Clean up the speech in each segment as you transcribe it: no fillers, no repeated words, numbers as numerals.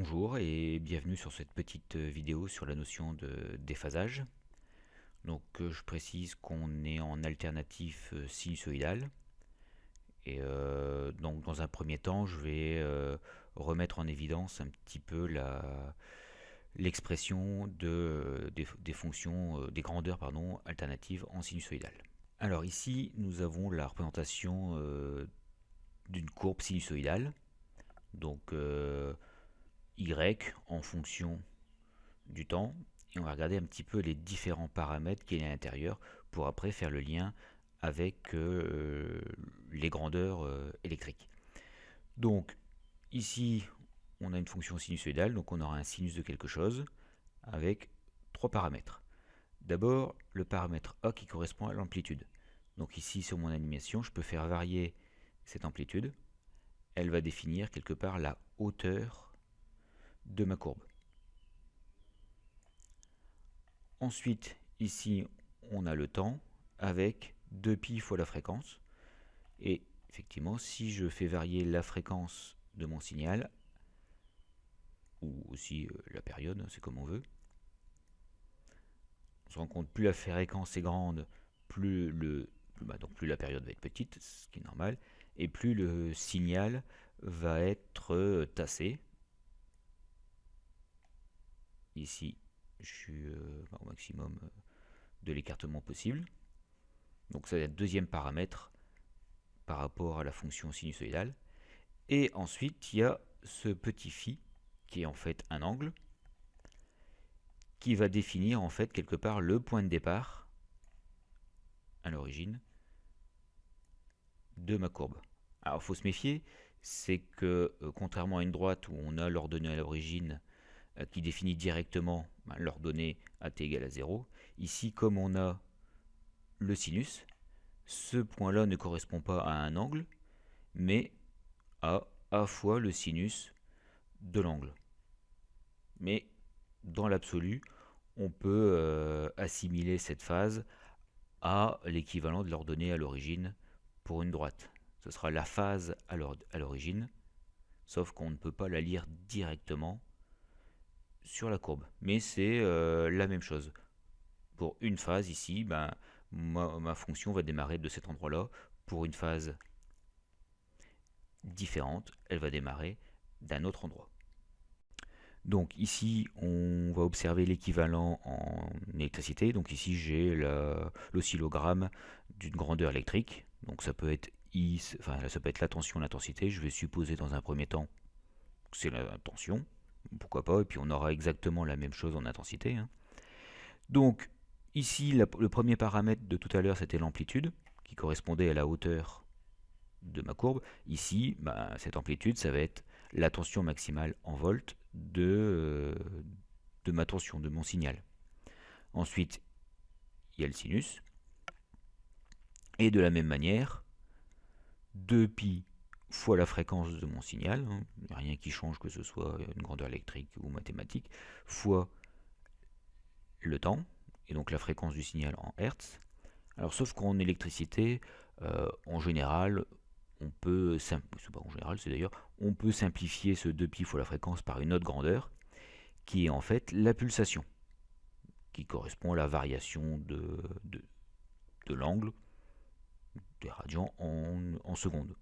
Bonjour et bienvenue sur cette petite vidéo sur la notion de déphasage. Donc je précise qu'on est en alternatif sinusoïdale et donc dans un premier temps je vais remettre en évidence un petit peu l'expression des fonctions des grandeurs alternatives en sinusoïdale. Alors ici nous avons la représentation d'une courbe sinusoïdale, donc y en fonction du temps, et on va regarder un petit peu les différents paramètres qu'il y a à l'intérieur pour après faire le lien avec les grandeurs électriques. Donc ici on a une fonction sinusoïdale, donc on aura un sinus de quelque chose avec trois paramètres. D'abord le paramètre A qui correspond à l'amplitude. Donc ici sur mon animation je peux faire varier cette amplitude. Elle va définir quelque part la hauteur de ma courbe. Ensuite, ici, on a le temps avec 2π fois la fréquence. Et effectivement, si je fais varier la fréquence de mon signal, ou aussi la période, c'est comme on veut, on se rend compte plus la fréquence est grande, plus la période va être petite, ce qui est normal, et plus le signal va être tassé. Ici, je suis au maximum de l'écartement possible. Donc ça va être le deuxième paramètre par rapport à la fonction sinusoïdale. Et ensuite, il y a ce petit phi qui est en fait un angle qui va définir en fait quelque part le point de départ à l'origine de ma courbe. Alors il faut se méfier, c'est que contrairement à une droite où on a l'ordonnée à l'origine qui définit directement l'ordonnée à t égale à 0, ici comme on a le sinus, ce point-là ne correspond pas à un angle, mais à fois le sinus de l'angle. Mais dans l'absolu, on peut assimiler cette phase à l'équivalent de l'ordonnée à l'origine pour une droite. Ce sera la phase à l'origine, sauf qu'on ne peut pas la lire directement sur la courbe. Mais c'est la même chose. Pour une phase ici, ma fonction va démarrer de cet endroit-là. Pour une phase différente, elle va démarrer d'un autre endroit. Donc ici, on va observer l'équivalent en électricité. Donc ici, j'ai l'oscillogramme d'une grandeur électrique. Donc ça peut être I, ça peut être la tension, l'intensité. Je vais supposer dans un premier temps que c'est la tension. Pourquoi pas, et puis on aura exactement la même chose en intensité. Donc ici, le premier paramètre de tout à l'heure, c'était l'amplitude, qui correspondait à la hauteur de ma courbe. Ici, cette amplitude, ça va être la tension maximale en volts de ma tension, de mon signal. Ensuite, il y a le sinus. Et de la même manière, 2π fois la fréquence de mon signal, rien qui change que ce soit une grandeur électrique ou mathématique, fois le temps, et donc la fréquence du signal en Hertz. Alors sauf qu'en électricité, en général, on peut simplifier ce 2π fois la fréquence par une autre grandeur, qui est en fait la pulsation, qui correspond à la variation de l'angle des radians en secondes.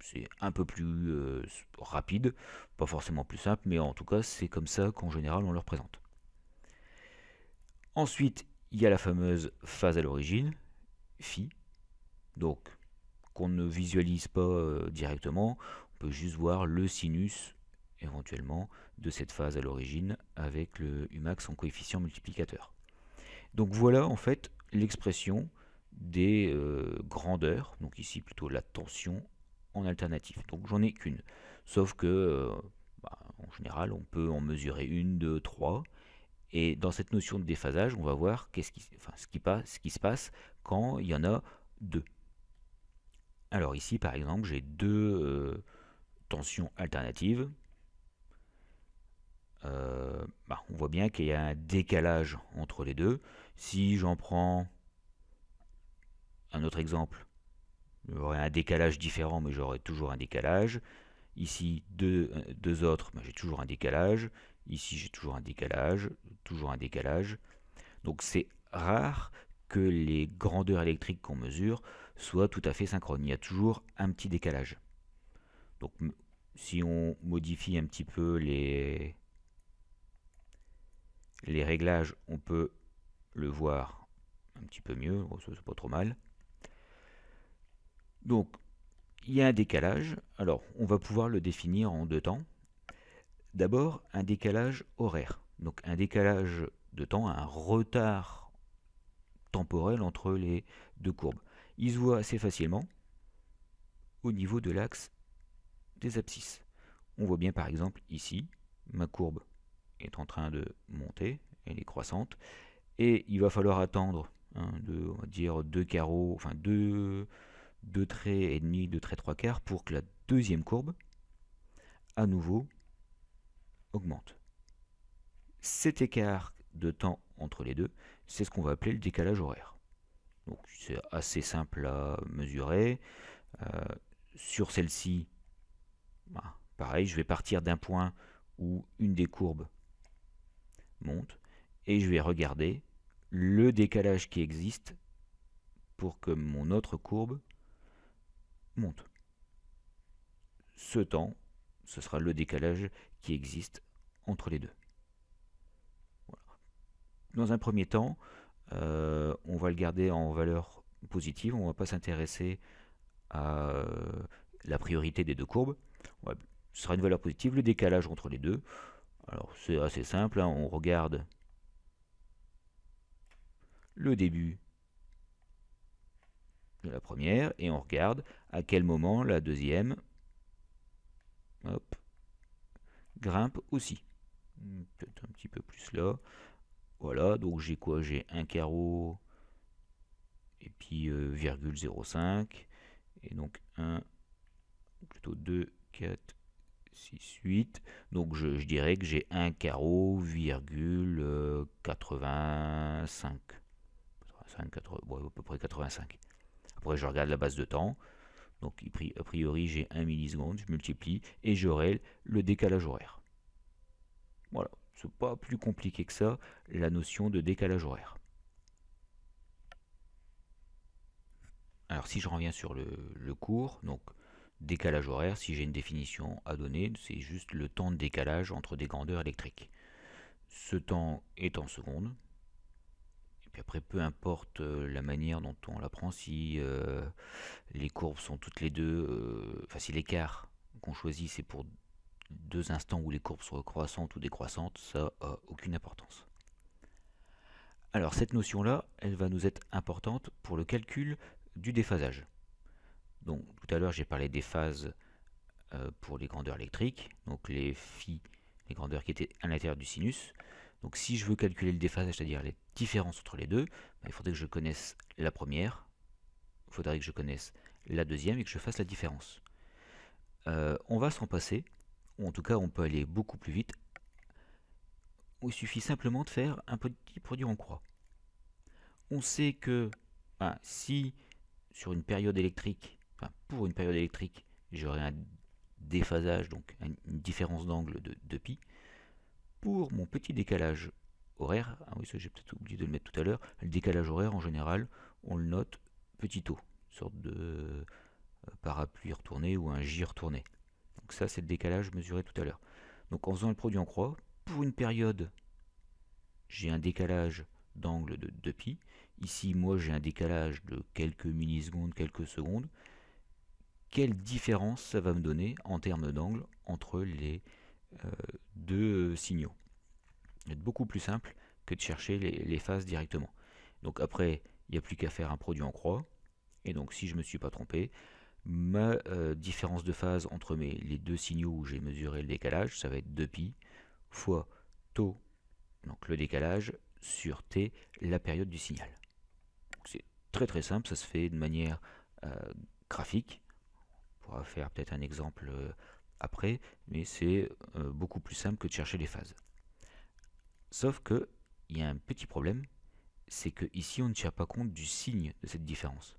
C'est un peu plus rapide, pas forcément plus simple, mais en tout cas c'est comme ça qu'en général on le représente. Ensuite, il y a la fameuse phase à l'origine, phi, donc qu'on ne visualise pas directement, on peut juste voir le sinus éventuellement de cette phase à l'origine avec le Umax en coefficient multiplicateur. Donc voilà en fait l'expression des grandeurs, donc ici plutôt la tension en alternatif. Donc j'en ai qu'une, sauf que en général on peut en mesurer une, deux, trois, et dans cette notion de déphasage on va voir ce qui se passe quand il y en a deux. Alors ici par exemple j'ai deux tensions alternatives. On voit bien qu'il y a un décalage entre les deux. Si j'en prends un autre exemple, j'aurai un décalage différent, mais j'aurai toujours un décalage. Ici, deux autres, ben, j'ai toujours un décalage. Ici, j'ai toujours un décalage, toujours un décalage. Donc c'est rare que les grandeurs électriques qu'on mesure soient tout à fait synchrones. Il y a toujours un petit décalage. Donc si on modifie un petit peu les réglages, on peut le voir un petit peu mieux. Bon, c'est pas trop mal. Donc il y a un décalage. Alors on va pouvoir le définir en deux temps. D'abord un décalage horaire. Donc un décalage de temps, un retard temporel entre les deux courbes. Il se voit assez facilement au niveau de l'axe des abscisses. On voit bien par exemple ici, ma courbe est en train de monter, elle est croissante, et il va falloir attendre on va dire deux carreaux, enfin deux traits et demi, deux traits trois quarts pour que la deuxième courbe à nouveau augmente. Cet écart de temps entre les deux, c'est ce qu'on va appeler le décalage horaire. Donc c'est assez simple à mesurer. Sur celle-ci, pareil, je vais partir d'un point où une des courbes monte et je vais regarder le décalage qui existe pour que mon autre courbe monte. Ce temps, ce sera le décalage qui existe entre les deux. Voilà. Dans un premier temps, on va le garder en valeur positive, on ne va pas s'intéresser à la priorité des deux courbes. Ce sera une valeur positive, le décalage entre les deux. Alors c'est assez simple, on regarde le début de la première et on regarde à quel moment la deuxième grimpe aussi. Peut-être un petit peu plus là. Voilà, donc j'ai quoi? J'ai un carreau et puis virgule 0,5 et donc 1, plutôt 2, 4, 6, 8. Donc je dirais que j'ai un carreau, virgule 85. 80, ouais, à peu près 85. Après je regarde la base de temps. Donc a priori j'ai 1 milliseconde, je multiplie et j'aurai le décalage horaire. Voilà, c'est pas plus compliqué que ça, la notion de décalage horaire. Alors si je reviens sur le cours, donc décalage horaire, si j'ai une définition à donner, c'est juste le temps de décalage entre des grandeurs électriques. Ce temps est en secondes. Et puis après, peu importe la manière dont on l'apprend, si les courbes sont toutes les deux, enfin si l'écart qu'on choisit c'est pour deux instants où les courbes sont croissantes ou décroissantes, ça n'a aucune importance. Alors cette notion-là, elle va nous être importante pour le calcul du déphasage. Donc tout à l'heure j'ai parlé des phases pour les grandeurs électriques, donc les phi, les grandeurs qui étaient à l'intérieur du sinus. Donc si je veux calculer le déphasage, c'est-à-dire les différences entre les deux, il faudrait que je connaisse la première, il faudrait que je connaisse la deuxième et que je fasse la différence. On va s'en passer, ou en tout cas on peut aller beaucoup plus vite. Il suffit simplement de faire un petit produit en croix. On sait que si sur une période électrique, pour une période électrique, j'aurai un déphasage, donc une différence d'angle de pi. Pour mon petit décalage horaire, oui, ça j'ai peut-être oublié de le mettre tout à l'heure, le décalage horaire en général, on le note petit o, une sorte de parapluie retourné ou un J retourné. Donc ça c'est le décalage mesuré tout à l'heure. Donc en faisant le produit en croix, pour une période, j'ai un décalage d'angle de pi. Ici, moi, j'ai un décalage de quelques millisecondes, quelques secondes. Quelle différence ça va me donner en termes d'angle entre les deux signaux? C'est beaucoup plus simple que de chercher les phases directement. Donc après, il n'y a plus qu'à faire un produit en croix. Et donc si je ne me suis pas trompé, ma différence de phase entre les deux signaux où j'ai mesuré le décalage, ça va être 2pi fois taux, donc le décalage, sur t, la période du signal. C'est très très simple, ça se fait de manière graphique. On pourra faire peut-être un exemple après, mais c'est beaucoup plus simple que de chercher les phases. Sauf que il y a un petit problème, c'est que ici on ne tient pas compte du signe de cette différence.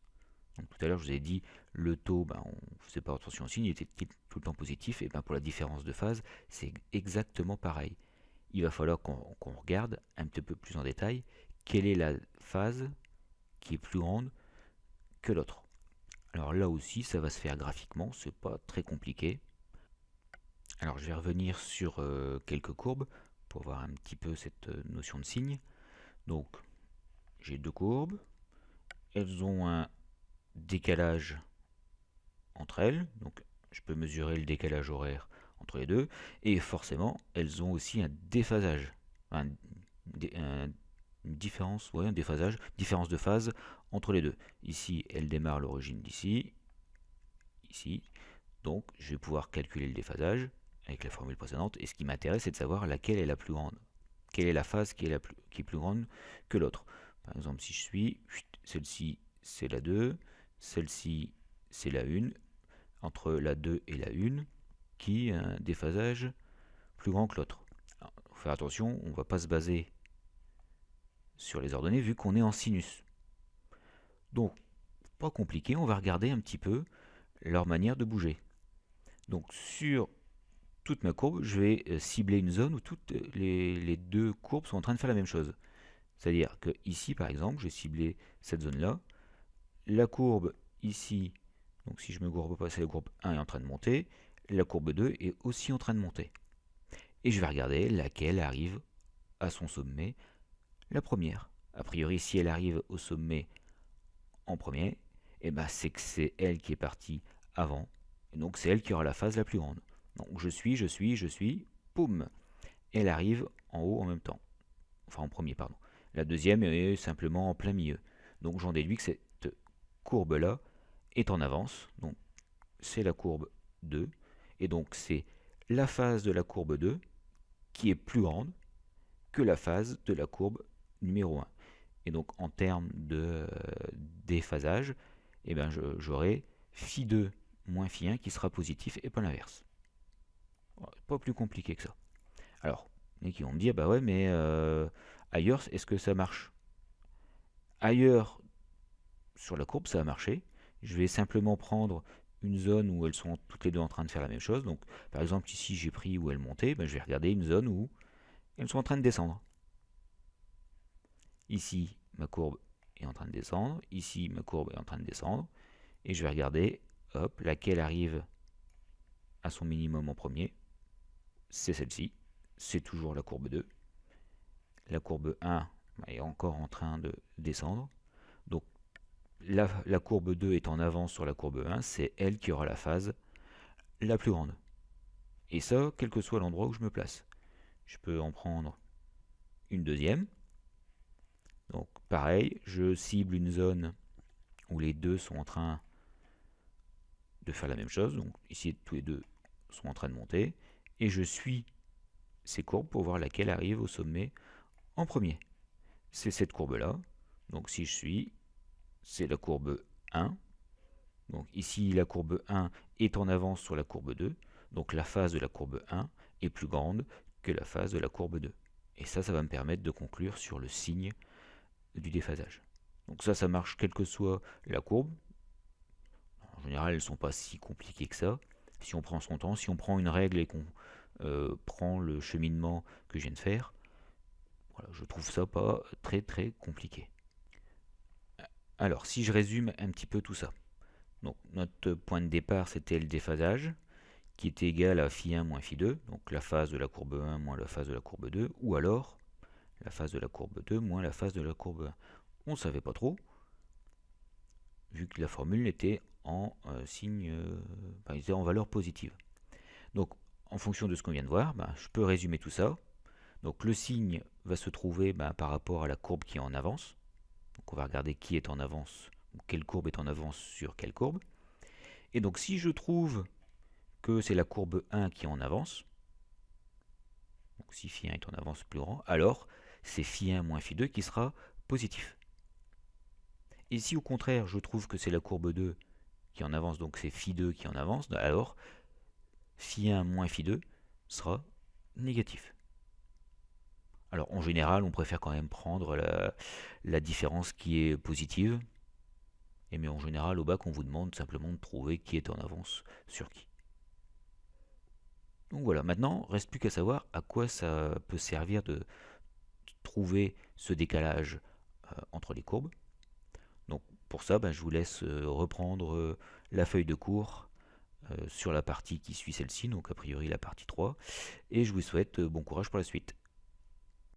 Donc, tout à l'heure, je vous ai dit, le taux, on ne faisait pas attention au signe, il était tout le temps positif. Et pour la différence de phase, c'est exactement pareil. Il va falloir qu'on regarde un petit peu plus en détail quelle est la phase qui est plus grande que l'autre. Alors là aussi, ça va se faire graphiquement, c'est pas très compliqué. Alors je vais revenir sur quelques courbes pour voir un petit peu cette notion de signe. Donc j'ai deux courbes, elles ont un décalage entre elles, donc je peux mesurer le décalage horaire entre les deux, et forcément elles ont aussi un déphasage, une différence, un déphasage, différence de phase entre les deux. Ici elle démarre à l'origine d'ici, ici, donc je vais pouvoir calculer le déphasage avec la formule précédente, et ce qui m'intéresse c'est de savoir laquelle est la plus grande. Quelle est la phase qui est plus grande que l'autre. Par exemple, si je suis, celle-ci c'est la 2, celle-ci c'est la 1, entre la 2 et la 1, qui a un déphasage plus grand que l'autre. Il faut faire attention, on ne va pas se baser sur les ordonnées vu qu'on est en sinus. Donc, pas compliqué, on va regarder un petit peu leur manière de bouger. Donc, sur toute ma courbe, je vais cibler une zone où toutes les deux courbes sont en train de faire la même chose. C'est-à-dire que ici, par exemple, je vais cibler cette zone-là. La courbe ici, donc si je me courbe pas, c'est la courbe 1 est en train de monter. La courbe 2 est aussi en train de monter. Et je vais regarder laquelle arrive à son sommet, la première. A priori, si elle arrive au sommet en premier, c'est que c'est elle qui est partie avant. Et donc c'est elle qui aura la phase la plus grande. Donc je suis, poum, elle arrive en haut en même temps. Enfin en premier, pardon. La deuxième est simplement en plein milieu. Donc j'en déduis que cette courbe-là est en avance. Donc c'est la courbe 2. Et donc c'est la phase de la courbe 2 qui est plus grande que la phase de la courbe numéro 1. Et donc en termes de déphasage, j'aurai phi2 moins phi1 qui sera positif et pas l'inverse. Pas plus compliqué que ça. Alors, et qui vont me dire, bah ouais, mais ailleurs, est-ce que ça marche? Ailleurs, sur la courbe, ça a marché. Je vais simplement prendre une zone où elles sont toutes les deux en train de faire la même chose. Donc, par exemple, ici, j'ai pris où elles montaient. Je vais regarder une zone où elles sont en train de descendre. Ici, ma courbe est en train de descendre. Ici, ma courbe est en train de descendre. Et je vais regarder, hop, laquelle arrive à son minimum en premier. C'est celle-ci. C'est toujours la courbe 2. La courbe 1 est encore en train de descendre. Donc la courbe 2 est en avance sur la courbe 1, c'est elle qui aura la phase la plus grande. Et ça, quel que soit l'endroit où je me place. Je peux en prendre une deuxième. Donc pareil, je cible une zone où les deux sont en train de faire la même chose. Donc ici, tous les deux sont en train de monter. Et je suis ces courbes pour voir laquelle arrive au sommet en premier. C'est cette courbe-là. Donc si je suis, c'est la courbe 1. Donc ici, la courbe 1 est en avance sur la courbe 2. Donc la phase de la courbe 1 est plus grande que la phase de la courbe 2. Et ça va me permettre de conclure sur le signe du déphasage. Donc ça marche quelle que soit la courbe. En général, elles ne sont pas si compliquées que ça. Si on prend son temps, si on prend une règle et qu'on prend le cheminement que je viens de faire, voilà, je trouve ça pas très très compliqué. Alors, si je résume un petit peu tout ça. Donc, notre point de départ, c'était le déphasage, qui était égal à phi1 moins phi2, donc la phase de la courbe 1 moins la phase de la courbe 2, ou alors la phase de la courbe 2 moins la phase de la courbe 1. On ne savait pas trop, vu que la formule était en signe, était en valeur positive. Donc, en fonction de ce qu'on vient de voir, je peux résumer tout ça. Donc, le signe va se trouver par rapport à la courbe qui est en avance. Donc, on va regarder qui est en avance, ou quelle courbe est en avance sur quelle courbe. Et donc, si je trouve que c'est la courbe 1 qui est en avance, donc si phi1 est en avance plus grand, alors c'est phi1 moins phi2 qui sera positif. Et si au contraire je trouve que c'est la courbe 2 qui est en avance, donc c'est phi2 qui est en avance, alors phi1 moins phi2 sera négatif. Alors en général on préfère quand même prendre la différence qui est positive, mais en général, au bac, on vous demande simplement de trouver qui est en avance sur qui. Donc voilà, maintenant, reste plus qu'à savoir à quoi ça peut servir de trouver ce décalage entre les courbes. Donc pour ça, je vous laisse reprendre la feuille de cours sur la partie qui suit celle-ci, donc a priori la partie 3, et je vous souhaite bon courage pour la suite.